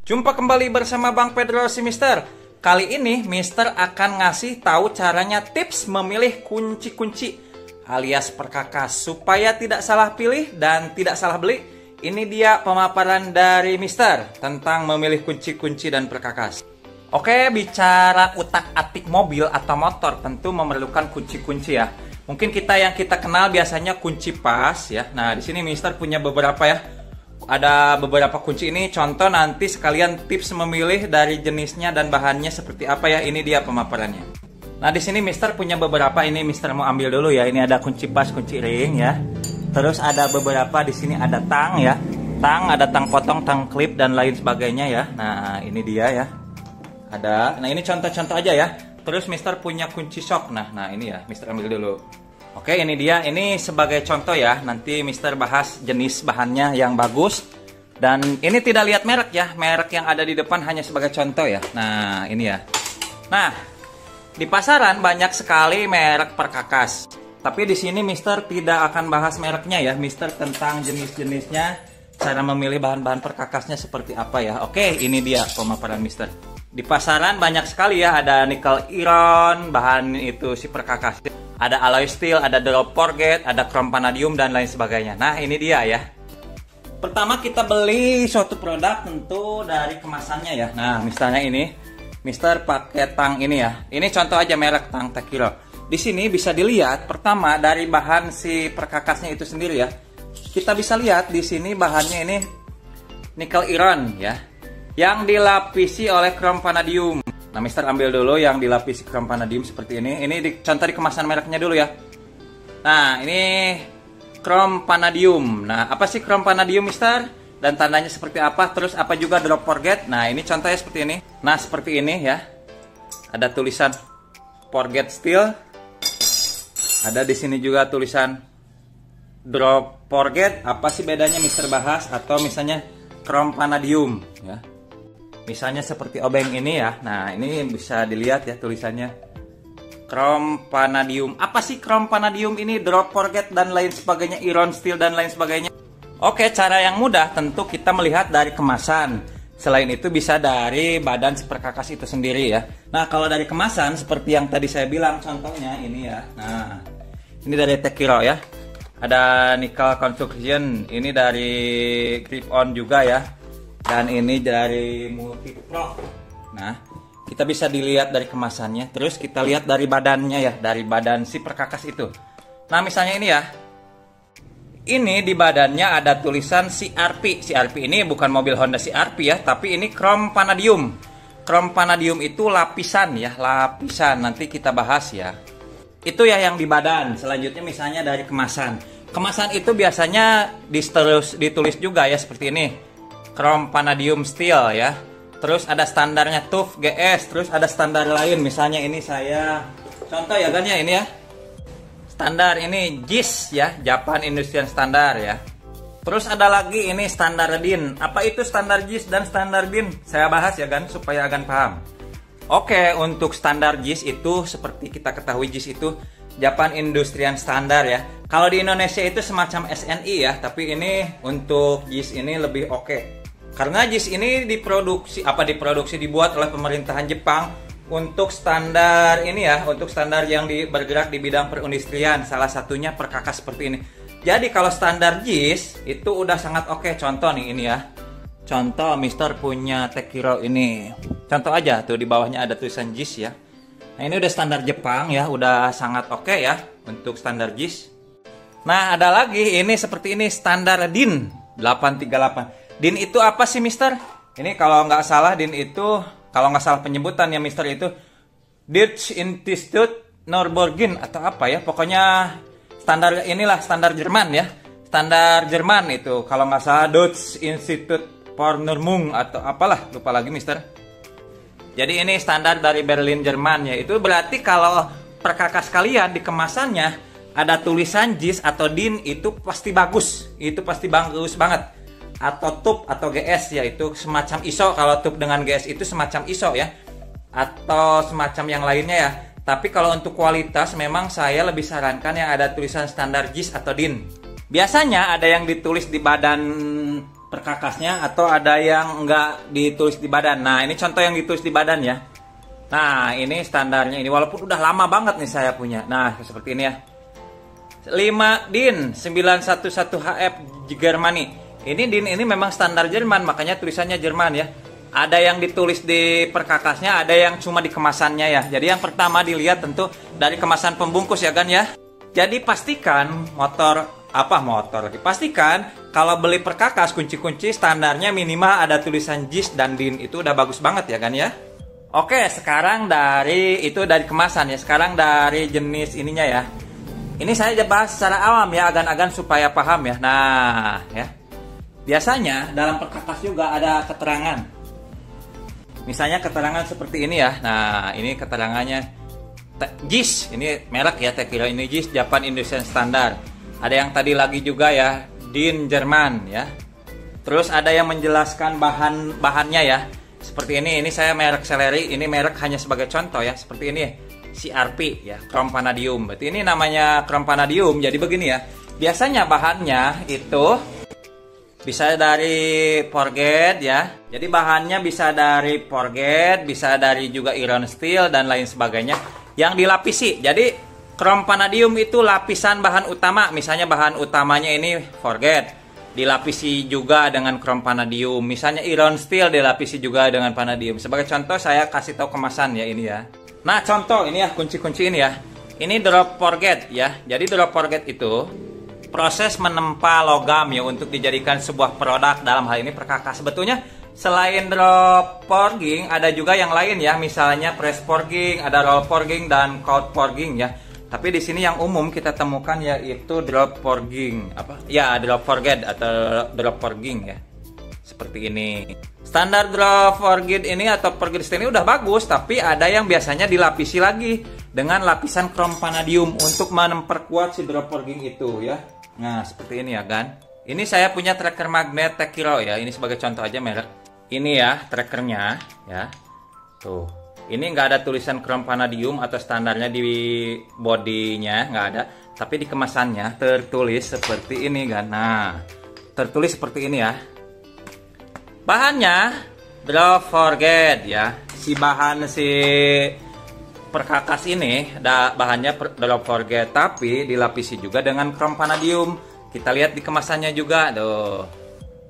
Jumpa kembali bersama Bang Pedro si Mister. Kali ini Mister akan ngasih tahu caranya tips memilih kunci-kunci alias perkakas supaya tidak salah pilih dan tidak salah beli. Ini dia pemaparan dari Mister tentang memilih kunci-kunci dan perkakas. Oke, bicara utak-atik mobil atau motor tentu memerlukan kunci-kunci ya. Mungkin yang kita kenal biasanya kunci pas ya. Nah, di sini Mister punya beberapa ya. Ada beberapa kunci ini, contoh nanti sekalian tips memilih dari jenisnya dan bahannya seperti apa ya. Ini dia pemaparannya. Nah, di sini Mister punya beberapa, ini Mister mau ambil dulu ya. Ini ada kunci pas, kunci ring ya. Terus ada beberapa di sini ada tang ya. Ada tang potong, tang klip dan lain sebagainya ya. Nah, ini dia ya. Ada. Nah, ini contoh-contoh aja ya. Terus Mister punya kunci shock. Nah, ini ya, Mister ambil dulu. Oke, ini dia. Ini sebagai contoh ya. Nanti Mister bahas jenis bahannya yang bagus. Dan ini tidak lihat merek ya. Merek yang ada di depan hanya sebagai contoh ya. Nah, ini ya. Nah, di pasaran banyak sekali merek perkakas. Tapi di sini Mister tidak akan bahas mereknya ya. Mister tentang jenis-jenisnya, cara memilih bahan-bahan perkakasnya seperti apa ya. Oke, ini dia pemaparan Mister. Di pasaran banyak sekali ya. Ada nikel iron, bahan itu si perkakas. Ada alloy steel, ada drop forget, ada chrome vanadium dan lain sebagainya. Nah, ini dia ya. Pertama kita beli suatu produk tentu dari kemasannya ya. Nah, misalnya ini Mister pakai tang ini ya. Ini contoh aja merek tang Tekiro. Di sini bisa dilihat pertama dari bahan si perkakasnya itu sendiri ya. Kita bisa lihat di sini bahannya ini nikel iron ya. Yang dilapisi oleh chrome vanadium. Nah, Mister ambil dulu yang dilapisi chrome vanadium seperti ini. Ini contoh di kemasan mereknya dulu ya. Nah, ini chrome vanadium. Nah, apa sih chrome vanadium, Mister? Dan tandanya seperti apa? Terus apa juga drop forget? Nah, ini contohnya seperti ini. Nah, seperti ini ya. Ada tulisan forget steel. Ada di sini juga tulisan drop forget. Apa sih bedanya Mister bahas? Atau misalnya chrome vanadium ya. Misalnya seperti obeng ini ya. Nah, ini bisa dilihat ya tulisannya chrome vanadium. Apa sih chrome vanadium ini? Drop forget dan lain sebagainya, iron steel dan lain sebagainya. Oke, cara yang mudah tentu kita melihat dari kemasan. Selain itu bisa dari badan si perkakas itu sendiri ya. Nah, kalau dari kemasan seperti yang tadi saya bilang contohnya ini ya. Nah, ini dari Tekiro ya. Ada nickel construction, ini dari grip on juga ya. Dan ini dari Multipro. Nah, kita bisa dilihat dari kemasannya. Terus kita lihat dari badannya ya, dari badan si perkakas itu. Nah, misalnya ini ya. Ini di badannya ada tulisan CRP. CRP ini bukan mobil Honda CRP ya, tapi ini chrome vanadium. Chrome vanadium itu lapisan ya, lapisan. Nanti kita bahas ya. Itu ya yang di badan. Selanjutnya misalnya dari kemasan. Kemasan itu biasanya ditulis juga ya seperti ini. Chrome vanadium steel ya. Terus ada standarnya TUF GS. Terus ada standar lain. Misalnya ini saya contoh ya kan ya ini ya. Standar ini JIS ya, Japan Industrial Standard ya. Terus ada lagi ini standar DIN. Apa itu standar JIS dan standar DIN? Saya bahas ya kan supaya agan paham. Oke, untuk standar JIS itu seperti kita ketahui JIS itu Japan Industrial Standard ya. Kalau di Indonesia itu semacam SNI ya, tapi ini untuk JIS ini lebih oke. Karena JIS ini dibuat oleh pemerintahan Jepang untuk standar ini ya, untuk standar yang bergerak di bidang perindustrian, salah satunya perkakas seperti ini. Jadi kalau standar JIS itu udah sangat oke. Contoh nih ini ya. Contoh Mister punya Tekiro ini. Contoh aja tuh di bawahnya ada tulisan JIS ya. Nah, ini udah standar Jepang ya, udah sangat oke ya untuk standar JIS. Nah, ada lagi ini seperti ini standar DIN 838. DIN itu apa sih, Mister? Ini kalau nggak salah DIN itu, kalau nggak salah penyebutan ya Mister itu Deutsche Institut Norborgin atau apa ya. Pokoknya standar inilah standar Jerman ya. Standar Jerman itu kalau nggak salah Deutsche Institut Fornurmung atau apalah, lupa lagi Mister. Jadi ini standar dari Berlin Jerman ya. Itu berarti kalau perkakas kalian di kemasannya ada tulisan JIS atau DIN itu pasti bagus. Itu pasti bagus banget. Atau TUP atau GS ya, itu semacam ISO. Kalau TUP dengan GS itu semacam ISO ya, atau semacam yang lainnya ya. Tapi kalau untuk kualitas memang saya lebih sarankan yang ada tulisan standar JIS atau DIN. Biasanya ada yang ditulis di badan perkakasnya atau ada yang nggak ditulis di badan. Nah, ini contoh yang ditulis di badan ya. Nah, ini standarnya ini, walaupun udah lama banget nih saya punya. Nah, seperti ini ya. 5 DIN 911 HF Germany. Ini DIN ini memang standar Jerman, makanya tulisannya Jerman ya. Ada yang ditulis di perkakasnya, ada yang cuma di kemasannya ya. Jadi yang pertama dilihat tentu dari kemasan pembungkus ya kan ya. Jadi pastikan pastikan kalau beli perkakas kunci-kunci standarnya minimal ada tulisan JIS dan DIN, itu udah bagus banget ya kan ya. Oke, sekarang dari kemasan ya. Sekarang dari jenis ininya ya. Ini saya bahas secara awam ya, agan-agan supaya paham ya. Nah, ya. Biasanya dalam perkakas juga ada keterangan. Misalnya keterangan seperti ini ya. Nah, ini keterangannya JIS, ini merek ya, Tekiro ini JIS Japan Indonesian Standard. Ada yang tadi lagi juga ya, DIN Jerman ya. Terus ada yang menjelaskan bahannya ya. Seperti ini saya merek Seleri, ini merek hanya sebagai contoh ya, seperti ini CRP ya, krom vanadium. Berarti ini namanya krom vanadium. Jadi begini ya. Biasanya bahannya itu bisa dari forget ya. Jadi bahannya bisa dari forget, bisa dari juga iron steel dan lain sebagainya yang dilapisi. Jadi krom vanadium itu lapisan bahan utama. Misalnya bahan utamanya ini forget, dilapisi juga dengan krom vanadium. Misalnya iron steel dilapisi juga dengan vanadium. Sebagai contoh saya kasih tahu kemasan ya ini ya. Nah, contoh ini ya, kunci-kunci ini ya. Ini drop forget ya. Jadi drop forget itu proses menempa logam ya untuk dijadikan sebuah produk, dalam hal ini perkakas. Sebetulnya selain drop forging ada juga yang lain ya, misalnya press forging, ada roll forging dan cold forging ya. Tapi di sini yang umum kita temukan yaitu drop forging, drop forget atau drop forging ya. Seperti ini. Standar drop forget ini atau forget steel ini udah bagus, tapi ada yang biasanya dilapisi lagi dengan lapisan krom vanadium untuk memperkuat si drop forging itu ya. Nah, seperti ini ya kan. Ini saya punya tracker magnet Tekiro ya. Ini sebagai contoh aja merek. Ini ya trackernya ya. Tuh. Ini nggak ada tulisan krom vanadium atau standarnya di bodinya, nggak ada. Tapi di kemasannya tertulis seperti ini kan. Nah, tertulis seperti ini ya. Bahannya drop forget ya. Si perkakas ini bahannya drop forget, tapi dilapisi juga dengan krom vanadium. Kita lihat di kemasannya juga tuh,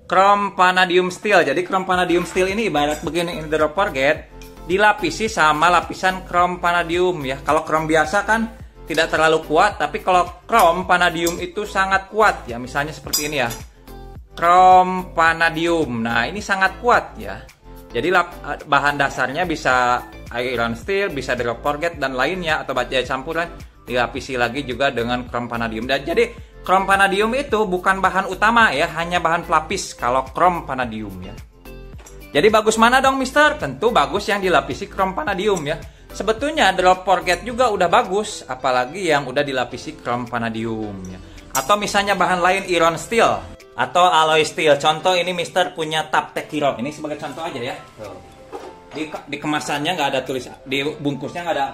krom vanadium steel. Jadi krom vanadium steel ini ibarat begini, ini drop forget dilapisi sama lapisan krom vanadium ya. Kalau krom biasa kan tidak terlalu kuat, tapi kalau krom vanadium itu sangat kuat ya. Misalnya seperti ini ya, krom vanadium. Nah, ini sangat kuat ya. Jadi bahan dasarnya bisa iron steel, bisa drop forget dan lainnya, atau baja campuran dilapisi lagi juga dengan krom vanadium. Dan jadi krom vanadium itu bukan bahan utama ya, hanya bahan pelapis kalau krom vanadium ya. Jadi bagus mana dong Mister? Tentu bagus yang dilapisi krom vanadium ya. Sebetulnya drop forget juga udah bagus, apalagi yang udah dilapisi krom vanadium ya. Atau misalnya bahan lain iron steel atau alloy steel. Contoh ini Mister punya tab Tekiro. Ini sebagai contoh aja ya. Tuh. Di kemasannya nggak ada tulisan, di bungkusnya nggak ada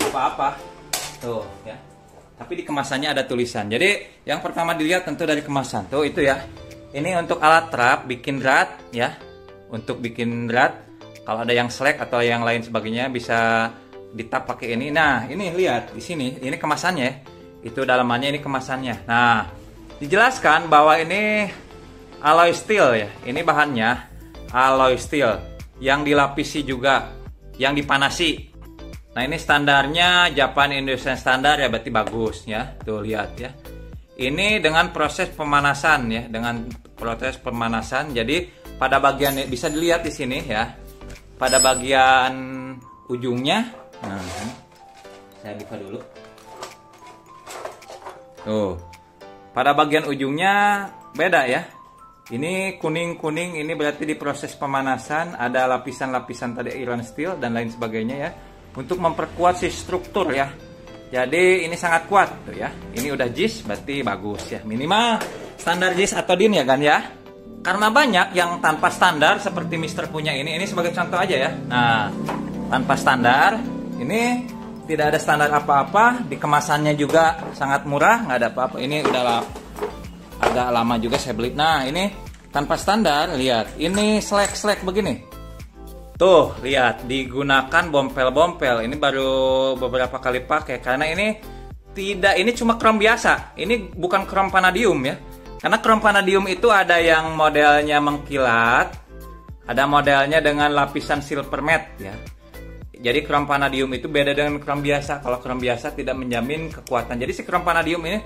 apa-apa. Tuh ya. Tapi di kemasannya ada tulisan. Jadi yang pertama dilihat tentu dari kemasan. Tuh itu ya. Ini untuk alat trap bikin rad ya. Untuk bikin rad. Kalau ada yang slack atau yang lain sebagainya bisa ditap pakai ini. Nah, ini lihat di sini. Ini kemasannya. Itu dalamannya, ini kemasannya. Nah, dijelaskan bahwa ini alloy steel ya. Ini bahannya alloy steel yang dilapisi juga, yang dipanasi. Nah, ini standarnya Japan Indonesian Standard ya, berarti bagus ya. Tuh lihat ya. Ini dengan proses pemanasan ya, dengan proses pemanasan. Jadi pada bagian bisa dilihat di sini ya. Pada bagian ujungnya, nah, saya buka dulu. Tuh. Pada bagian ujungnya beda ya. Ini kuning-kuning, ini berarti di proses pemanasan, ada lapisan-lapisan tadi iron steel dan lain sebagainya ya, untuk memperkuat si struktur ya. Jadi ini sangat kuat tuh ya. Ini udah JIS berarti bagus ya. Minimal standar JIS atau DIN ya kan ya. Karena banyak yang tanpa standar seperti Mister punya ini sebagai contoh aja ya. Nah, tanpa standar, ini tidak ada standar apa-apa, di kemasannya juga sangat murah, nggak ada apa-apa. Ini udah agak lama juga saya beli. Nah, ini tanpa standar, lihat, ini selek-selek begini. Tuh, lihat, digunakan bompel-bompel. Ini baru beberapa kali pakai karena ini cuma krom biasa. Ini bukan krom vanadium ya. Karena krom vanadium itu ada yang modelnya mengkilat, ada modelnya dengan lapisan silver matte ya. Jadi krom vanadium itu beda dengan krom biasa. Kalau krom biasa tidak menjamin kekuatan. Jadi si krom vanadium ini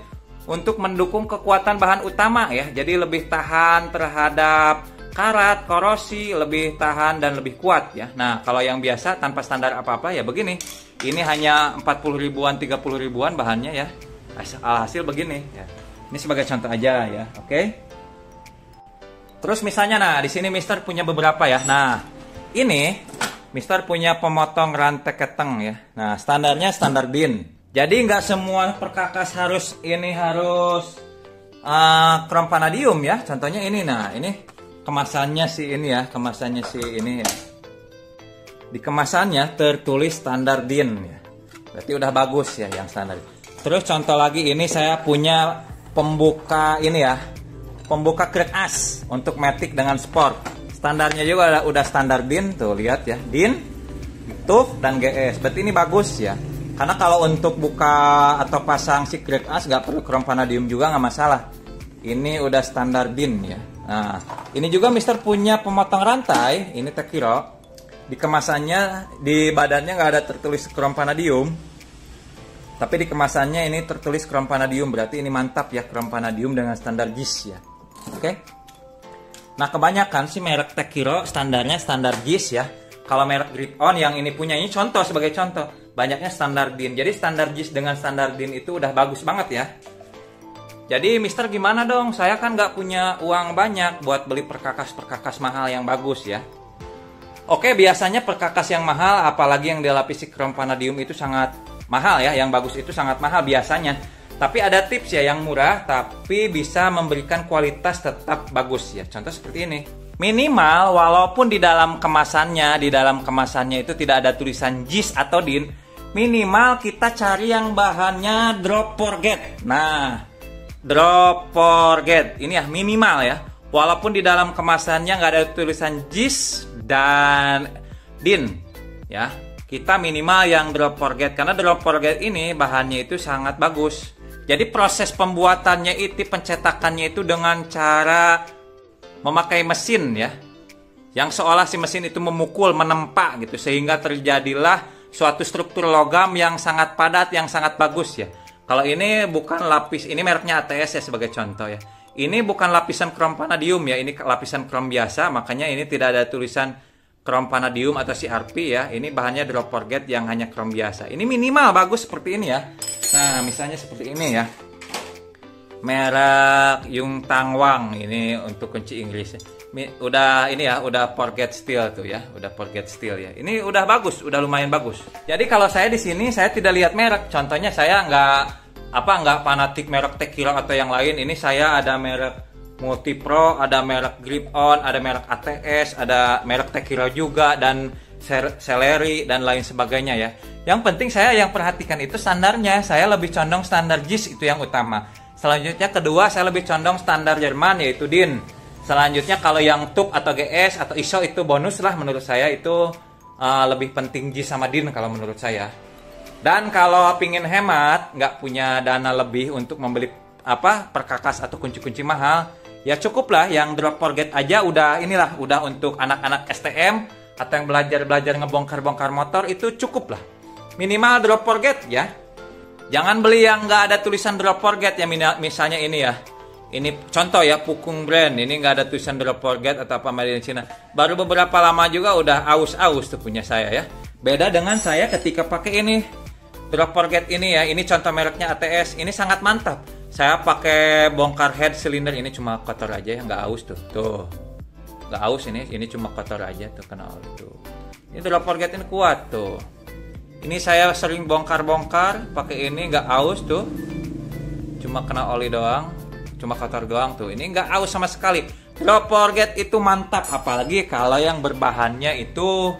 untuk mendukung kekuatan bahan utama ya. Jadi lebih tahan terhadap karat, korosi, lebih tahan dan lebih kuat ya. Nah, kalau yang biasa tanpa standar apa-apa ya begini. Ini hanya 40 ribuan, 30 ribuan bahannya ya. Alhasil begini ya. Ini sebagai contoh aja ya, oke. Terus misalnya di sini Mister punya beberapa ya. Nah, ini Mister punya pemotong rantai keteng ya. Nah, standarnya standar DIN. Jadi nggak semua perkakas harus krom vanadium ya. Contohnya ini, ini kemasannya ini ya. Di kemasannya tertulis standar DIN ya. Berarti udah bagus ya yang standar. Terus contoh lagi ini saya punya pembuka ini ya. Pembuka krek as untuk matic dengan sport. Standarnya juga udah standar DIN tuh, lihat ya. DIN, TUF dan GS. Berarti ini bagus ya. Karena kalau untuk buka atau pasang si krek as nggak perlu krom vanadium juga nggak masalah. Ini udah standar DIN ya. Nah, ini juga Mister punya pemotong rantai, ini Tekiro. Di kemasannya, di badannya nggak ada tertulis krom vanadium. Tapi di kemasannya ini tertulis krom vanadium, berarti ini mantap ya, krom vanadium dengan standar JIS ya. Oke. Nah, kebanyakan sih merek Tekiro standarnya standar JIS ya. Kalau merek Grip On yang ini punya, ini contoh sebagai contoh, banyaknya standar DIN. Jadi standar JIS dengan standar DIN itu udah bagus banget ya. Jadi Mister gimana dong? Saya kan nggak punya uang banyak buat beli perkakas-perkakas mahal yang bagus ya. Oke, biasanya perkakas yang mahal, apalagi yang dilapisi krom vanadium itu sangat mahal ya. Yang bagus itu sangat mahal biasanya. Tapi ada tips ya yang murah, tapi bisa memberikan kualitas tetap bagus ya. Contoh seperti ini. Minimal, walaupun di dalam kemasannya itu tidak ada tulisan JIS atau DIN, minimal kita cari yang bahannya drop forget. Nah, drop forget ini ya minimal ya. Walaupun di dalam kemasannya nggak ada tulisan JIS dan DIN ya, kita minimal yang drop forget karena drop forget ini bahannya itu sangat bagus. Jadi proses pembuatannya itu, pencetakannya itu dengan cara memakai mesin ya, yang seolah si mesin itu memukul, menempa gitu, sehingga terjadilah suatu struktur logam yang sangat padat, yang sangat bagus ya. Kalau ini bukan lapis, ini mereknya ATS ya sebagai contoh ya. Ini bukan lapisan krom vanadium ya, ini lapisan krom biasa, makanya ini tidak ada tulisan krom vanadium atau CRP ya. Ini bahannya drop forget yang hanya krom biasa. Ini minimal bagus seperti ini ya. Nah, misalnya seperti ini ya. Merek Yung Tang Wang ini untuk kunci Inggris. Udah ini ya, udah forget steel tuh ya, udah forget steel ya. Ini udah bagus, udah lumayan bagus. Jadi kalau saya di sini saya tidak lihat merek. Contohnya saya nggak fanatik merek Tekiro atau yang lain. Ini saya ada merek Multipro, ada merek Grip On, ada merek ATS, ada merek Tekiro juga dan Celery dan lain sebagainya ya. Yang penting saya yang perhatikan itu standarnya. Saya lebih condong standar JIS itu yang utama. Selanjutnya kedua saya lebih condong standar Jerman yaitu DIN. Selanjutnya kalau yang TUF atau GS atau ISO itu bonus lah menurut saya, itu lebih penting JIS sama DIN kalau menurut saya. Dan kalau pingin hemat, nggak punya dana lebih untuk membeli perkakas atau kunci-kunci mahal, ya cukuplah yang drop forget aja udah untuk anak-anak STM atau yang belajar ngebongkar-bongkar motor itu cukup lah. Minimal drop forget ya. Jangan beli yang nggak ada tulisan drop forget ya, misalnya ini ya. Ini contoh ya, Pukung brand. Ini nggak ada tulisan drop forget atau apa made in China. Baru beberapa lama juga udah aus-aus tuh punya saya ya. Beda dengan saya ketika pakai ini. Drop forget ini ya, ini contoh mereknya ATS. Ini sangat mantap. Saya pakai bongkar head silinder, ini cuma kotor aja ya, nggak aus tuh. Tuh. Nggak aus ini cuma kotor aja tuh, kena oli tuh. Ini drop forget ini kuat tuh. Ini saya sering bongkar-bongkar pakai ini, nggak aus tuh. Cuma kena oli doang, cuma kotor doang tuh. Ini nggak aus sama sekali. Drop forget itu mantap, apalagi kalau yang berbahannya itu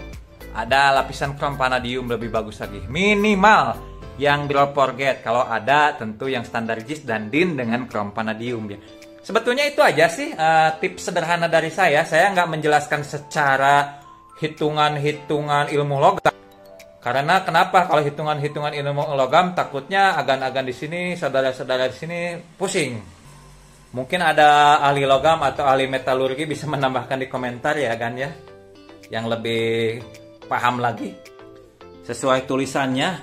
ada lapisan krom vanadium, lebih bagus lagi. Minimal yang drop forget, kalau ada tentu yang standar JIS dan DIN dengan krom vanadium ya. Sebetulnya itu aja sih tips sederhana dari saya. Saya nggak menjelaskan secara hitungan-hitungan ilmu logam. Karena kenapa? Kalau hitungan-hitungan ilmu logam takutnya agan-agan di sini, saudara-saudara di sini pusing. Mungkin ada ahli logam atau ahli metalurgi bisa menambahkan di komentar ya Gan ya, yang lebih paham lagi. Sesuai tulisannya,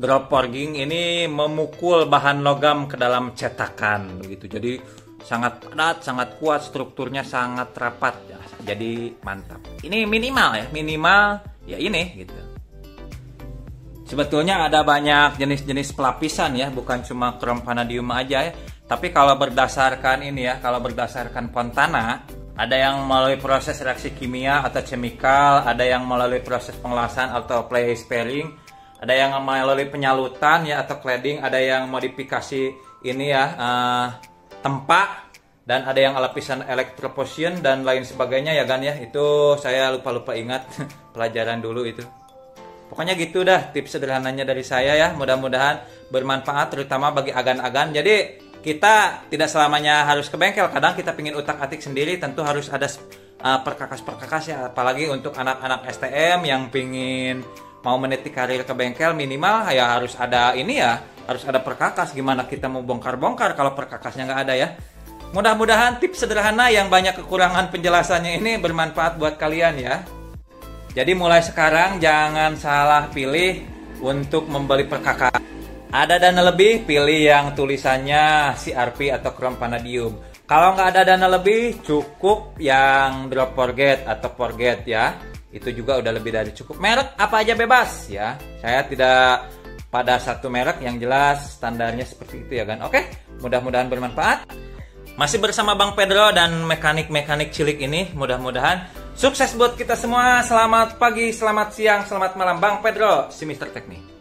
drop forging ini memukul bahan logam ke dalam cetakan begitu. Jadi sangat padat, sangat kuat, strukturnya sangat rapat ya. Jadi mantap. Ini minimal ya ini gitu. Sebetulnya ada banyak jenis-jenis pelapisan ya, bukan cuma krom vanadium aja ya. Tapi kalau berdasarkan ini ya, kalau berdasarkan Fontana, ada yang melalui proses reaksi kimia atau chemical, ada yang melalui proses pengelasan atau play sparing, ada yang melalui penyalutan ya atau cladding, ada yang modifikasi ini ya tempa, dan ada yang lapisan electroporation dan lain sebagainya ya Gan ya. Itu saya lupa ingat pelajaran dulu itu. Pokoknya gitu dah tips sederhananya dari saya ya. Mudah-mudahan bermanfaat terutama bagi agan-agan. Jadi kita tidak selamanya harus ke bengkel. Kadang kita pingin utak-atik sendiri, tentu harus ada perkakas-perkakas ya. Apalagi untuk anak-anak STM yang pingin mau meniti karir ke bengkel, minimal ya harus ada ini ya, harus ada perkakas. Gimana kita mau bongkar-bongkar kalau perkakasnya nggak ada ya. Mudah-mudahan tips sederhana yang banyak kekurangan penjelasannya ini bermanfaat buat kalian ya. Jadi mulai sekarang jangan salah pilih untuk membeli perkakas. Ada dana lebih, pilih yang tulisannya CRP atau krom vanadium. Kalau nggak ada dana lebih, cukup yang drop forget atau forget ya. Itu juga udah lebih dari cukup. Merek apa aja bebas ya. Saya tidak pada satu merek, yang jelas standarnya seperti itu ya kan. Oke, mudah-mudahan bermanfaat. Masih bersama Bang Pedro dan mekanik-mekanik cilik ini. Mudah-mudahan sukses buat kita semua. Selamat pagi, selamat siang, selamat malam. Bang Pedro, si Mr. Teknik.